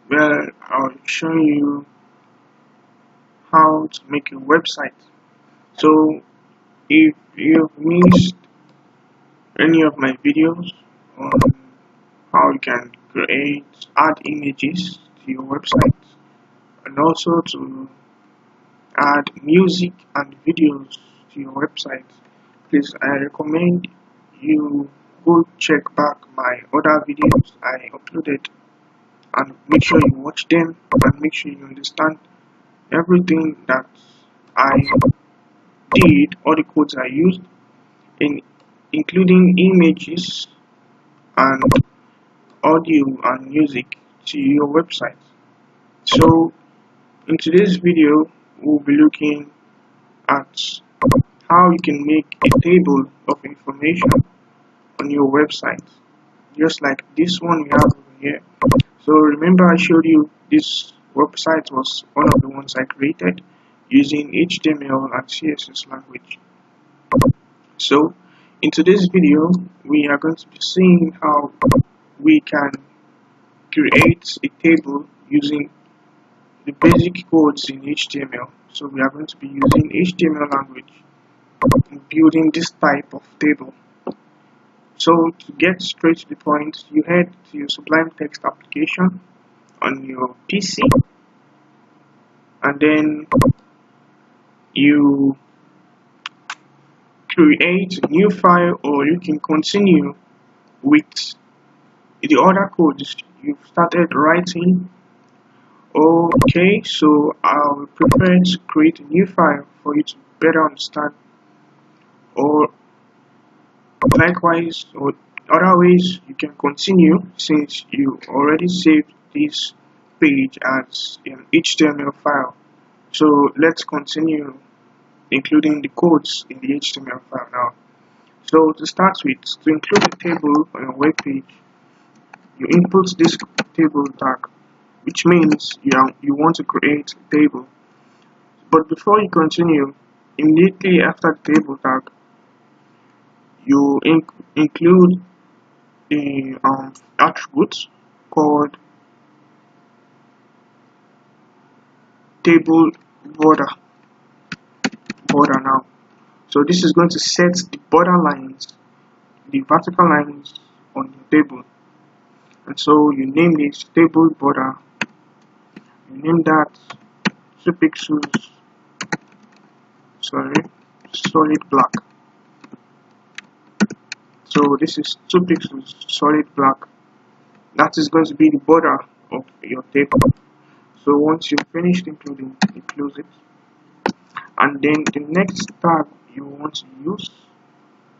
where I'll show you how to make a website. So if you've missed any of my videos on how you can add images to your website, and also to add music and videos to your website, please, I recommend you go check back my other videos I uploaded and make sure you watch them and make sure you understand everything that I did, all the codes I used, in including images and audio and music to your website. So in today's video, we'll be looking at how you can make a table of information on your website, just like this one we have over here. So remember I showed you this website was one of the ones I created using HTML and CSS language. So in today's video, we are going to be seeing how we can create a table using the basic codes in HTML. So we are going to be using HTML language in building this type of table. So to get straight to the point, you head to your Sublime Text application on your PC, and then you create a new file, or you can continue with the other codes you've started writing. Okay, so I'll prefer to create a new file for you to better understand, or likewise, or other ways you can continue since you already saved this page as an HTML file. So let's continue including the codes in the HTML file now. So to start with, to include a table on your web page, you input this table tag, which means you want to create a table. But before you continue, immediately after the table tag, you include the attribute called table border now. So this is going to set the border lines, the vertical lines on your table. And so you name this table border, you name that 2 pixels, solid black. So this is 2 pixels solid black. That is going to be the border of your table. So once you've finished including, you close it. And then the next tag you want to use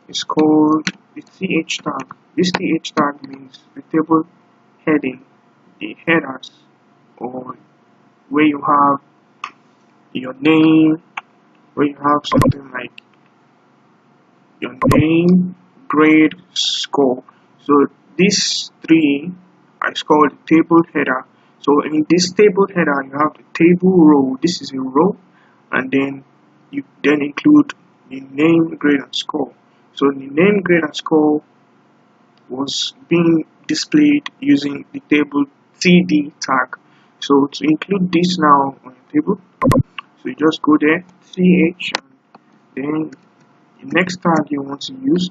is called the th tag. This th tag means the table heading, the headers, or where you have your name, where you have something like your name, grade, score. So these three is called the table header. So in this table header, you have the table row. This is a row, and then you then include the name, grade, and score. So the name, grade, and score was being displayed using the table td tag. So to include this now on the table, so you just go there, ch, and then the next tag you want to use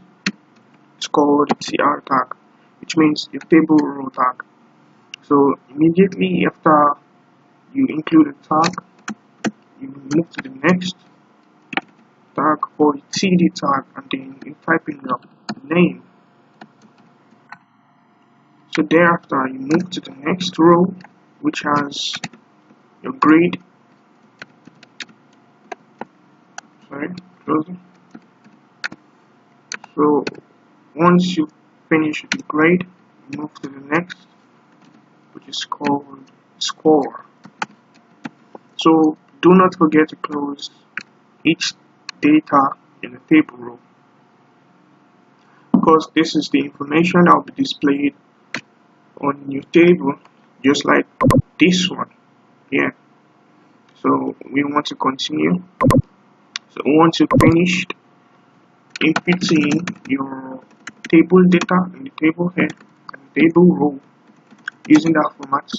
is called tr tag, which means the table row tag. So immediately after you include a tag, you move to the next tag called td tag, and then you type in your name. So thereafter you move to the next row, which has your grade. Close it. So once you finish the grade, you move to the next, which is called score. So do not forget to close each data in the table row, because this is the information that will be displayed on your table, just like this one here. So we want to continue. So once you've finished inputting your table data in the table head and table row using that format,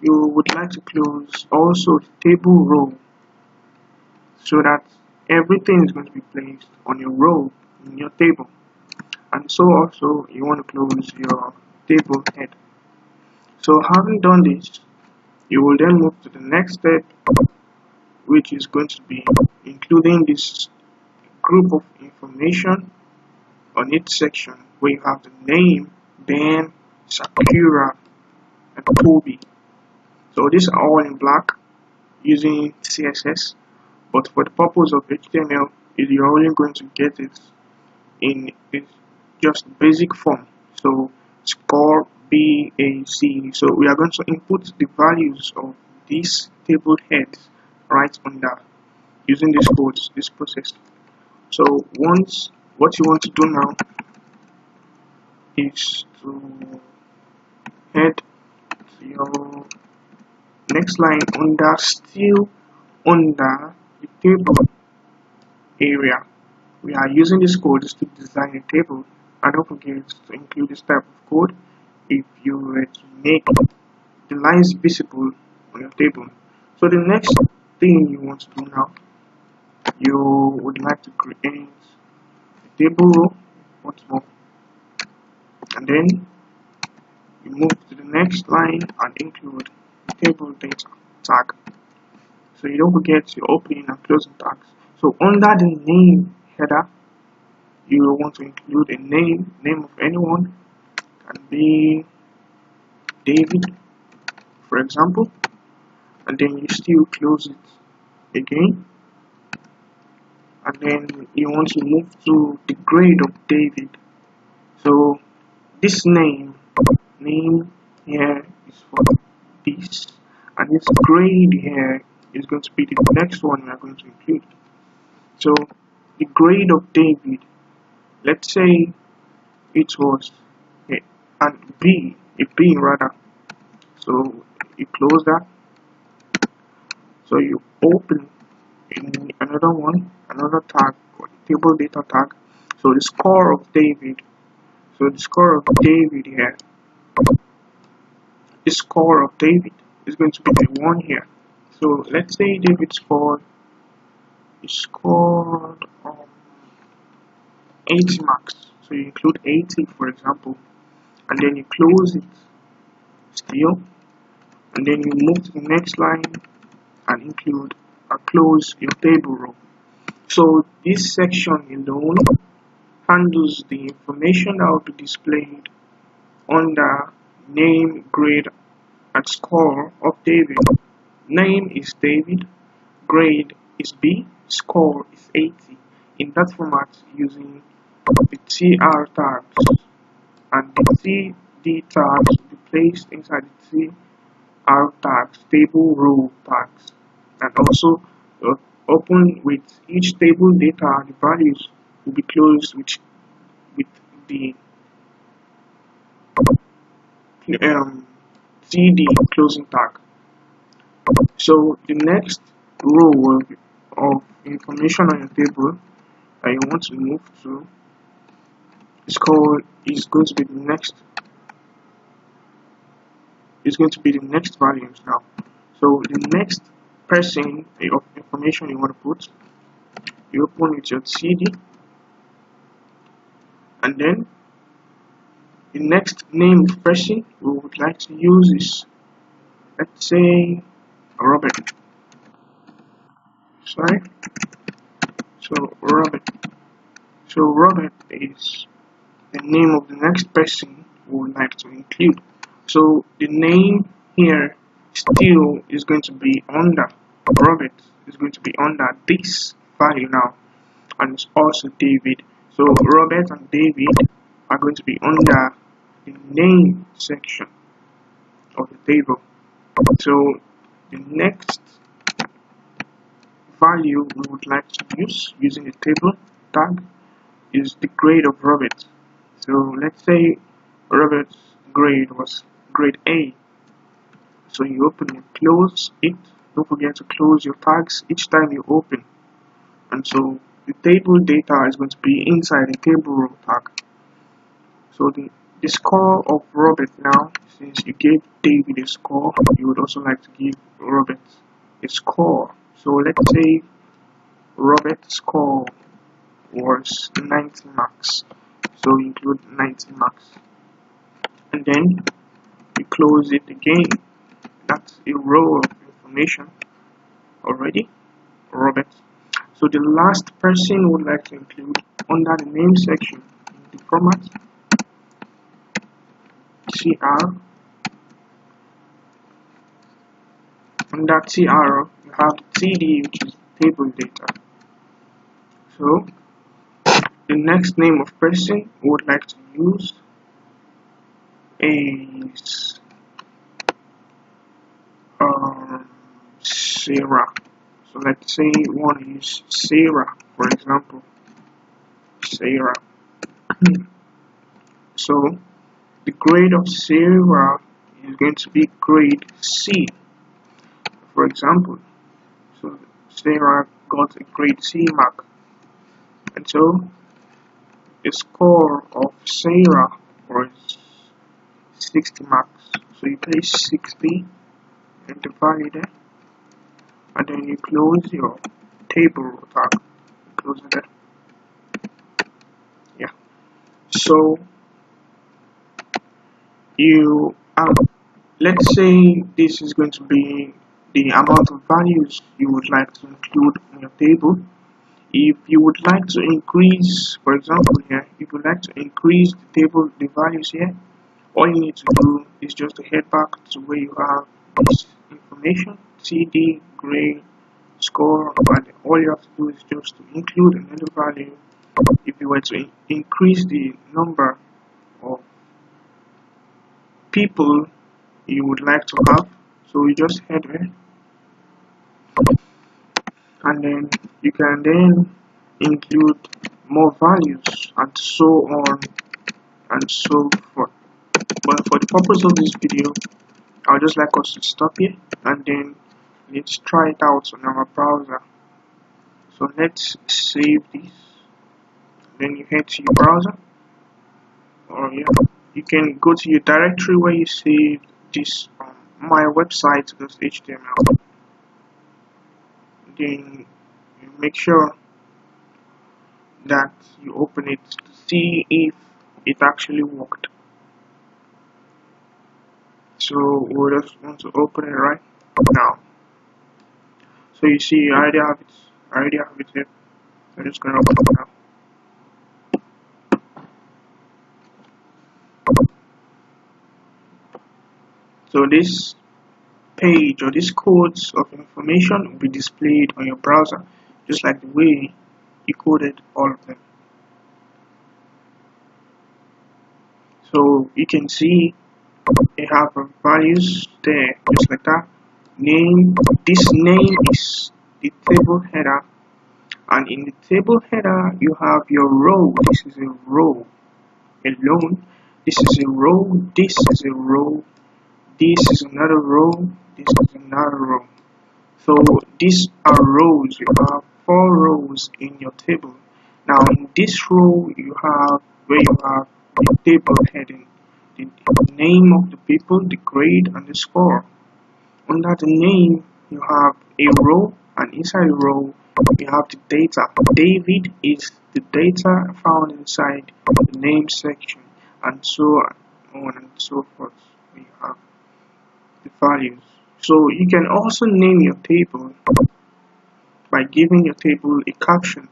you would like to close also the table row, so that everything is going to be placed on your row in your table. And so also you want to close your table head. So having done this, you will then move to the next step, which is going to be including this group of information on each section, where you have the name, Ben, Sakura, and Kobe. So these are all in black using CSS, but for the purpose of HTML, you're only going to get it in just basic form. So score BAC. So we are going to input the values of these table heads right under using this code, this process. So once, what you want to do now is to head to your next line still under the table area. We are using this code to design a table, and don't forget to include this type of code if you were to make the lines visible on your table. So the next thing you want to do now, you would like to create a table row once more, and then you move to the next line and include the table data tag. So you don't forget your opening and closing tags. So under the name header, you will want to include a name of anyone. Can be David, for example, and then you still close it again, and then you want to move to the grade of David. So this name here is for this, and this grade here is going to be the next one we are going to include. So the grade of David, let's say it was a B rather. So you close that. So you open in another tag called table data tag. So the score of David. So the score of David here. The score of David is going to be the one here. So let's say David scored 80 marks. So you include 80, for example, and then you close it still, and then you move to the next line and include or close your table row. So this section alone handles the information that will be displayed under name, grade, and score of David. Name is David, grade is B, score is 80. In that format, using the TR tags, and the TD tags will be placed inside the TR tags, table row tags, and also open with each table data. The values will be closed with the TD closing tag. So the next row of information on your table that you want to move to is going to be the next values now. So the next person of information you want to put, you open with your CD, and then the next name of person we would like to use is, let's say, Robert. Sorry. So Robert. So Robert is the name of the next person we would like to include. So the name here still is going to be under Robert, is going to be under this value now, and it's also David. So Robert and David are going to be under the name section of the table. So the next value we would like to use using the table tag is the grade of Robert. So let's say Robert's grade was grade A. So you open and close it. Don't forget to close your tags each time you open. And so the table data is going to be inside the table row tag. So the the score of Robert now. Since you gave David a score, you would also like to give Robert a score. So let's say Robert's score was 90 marks. So include 90 marks. And then you close it again. That's a row of information already. Robert. So the last person would like to include under the name section in the format TR. Under TR you have TD, which is table data. So the next name of person we would like to use is Sarah. So let's say we want to use Sarah, for example. Sarah. So the grade of Sarah is going to be grade C, for example. So Sarah got a grade C mark, and so the score of Sarah was 60 marks. So you place 60 and the value there, and then you close your table tag. Close it there. Yeah. So you let's say this is going to be the amount of values you would like to include in your table. If you would like to increase, for example here, if you would like to increase the table, the values here, all you need to do is just to head back to where you have this information, CD, grade, score, and all you have to do is just to include another value. If you were to increase the number of people you would like to have, so you just head there, and then you can then include more values and so on and so forth. But for the purpose of this video, I would just like us to stop here and then let's try it out on our browser. So let's save this. Then you head to your browser, or you can go to your directory where you saved this my website XHTML. Then you make sure that you open it to see if it actually worked. So we just want to open it right now. So you see, I already have it here. So I'm just gonna open it now. So this page or this codes of information will be displayed on your browser, just like the way you coded all of them. So you can see they have values there, just like that. Name. This name is the table header, and in the table header you have your row. This is a row alone. This is a row. This is a row. This is another row. This is another row. So these are rows. You have 4 rows in your table. Now in this row you have where you have the table heading, the name of the people, the grade, and the score. Under the name you have a row, and inside the row you have the data. David is the data found inside the name section, and so on and so forth. You have the values. So you can also name your table by giving your table a caption.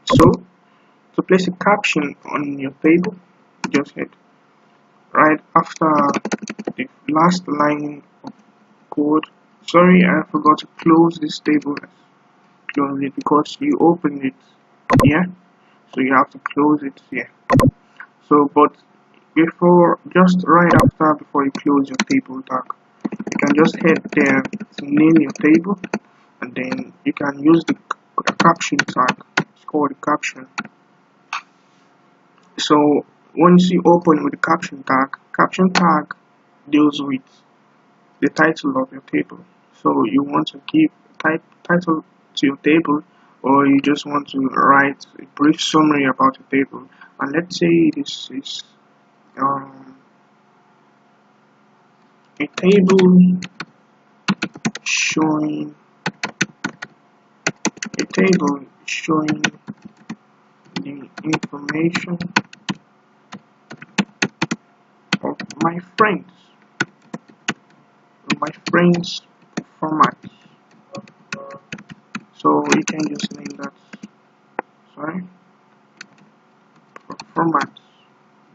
So to place a caption on your table, just hit right after the last line of code. Sorry, I forgot to close this table. Close it because you opened it here, so you have to close it here. So but just right after, before you close your table tag, you can just head there to name your table, and then you can use the caption tag. It's called the caption. So once you open with the caption tag deals with the title of your table. So you want to give title to your table, or you just want to write a brief summary about your table. And let's say this is a table showing the information of my friends format. So you can just name that, sorry, format.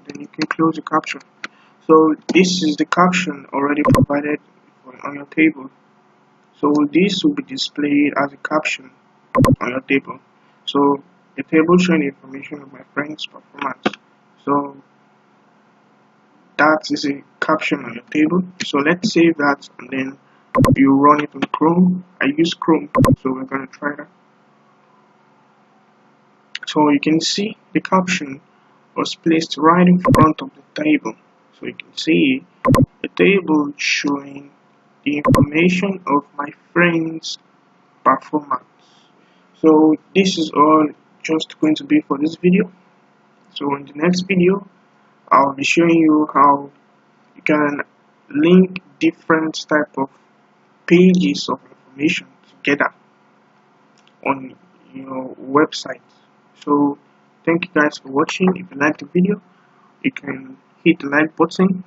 Then you can close the caption. So this is the caption already provided on your table. So this will be displayed as a caption on your table. So the table showing the information of my friend's performance. So that is a caption on your table. So let's save that and then you run it on Chrome. I use Chrome, so we're going to try that. So you can see the caption was placed right in front of the table. So you can see the table showing the information of my friend's performance. So this is all just going to be for this video. So in the next video I'll be showing you how you can link different type of pages of information together on your website. So thank you guys for watching. If you like the video, you can hit the like button.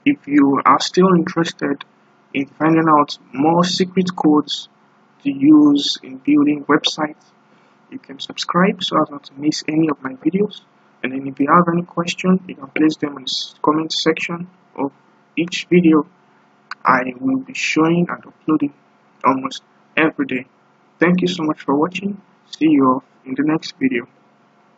If you are still interested in finding out more secret codes to use in building websites, you can subscribe so as not to miss any of my videos. And then if you have any question, you can place them in the comment section of each video. I will be showing and uploading almost every day. Thank you so much for watching. See you in the next video.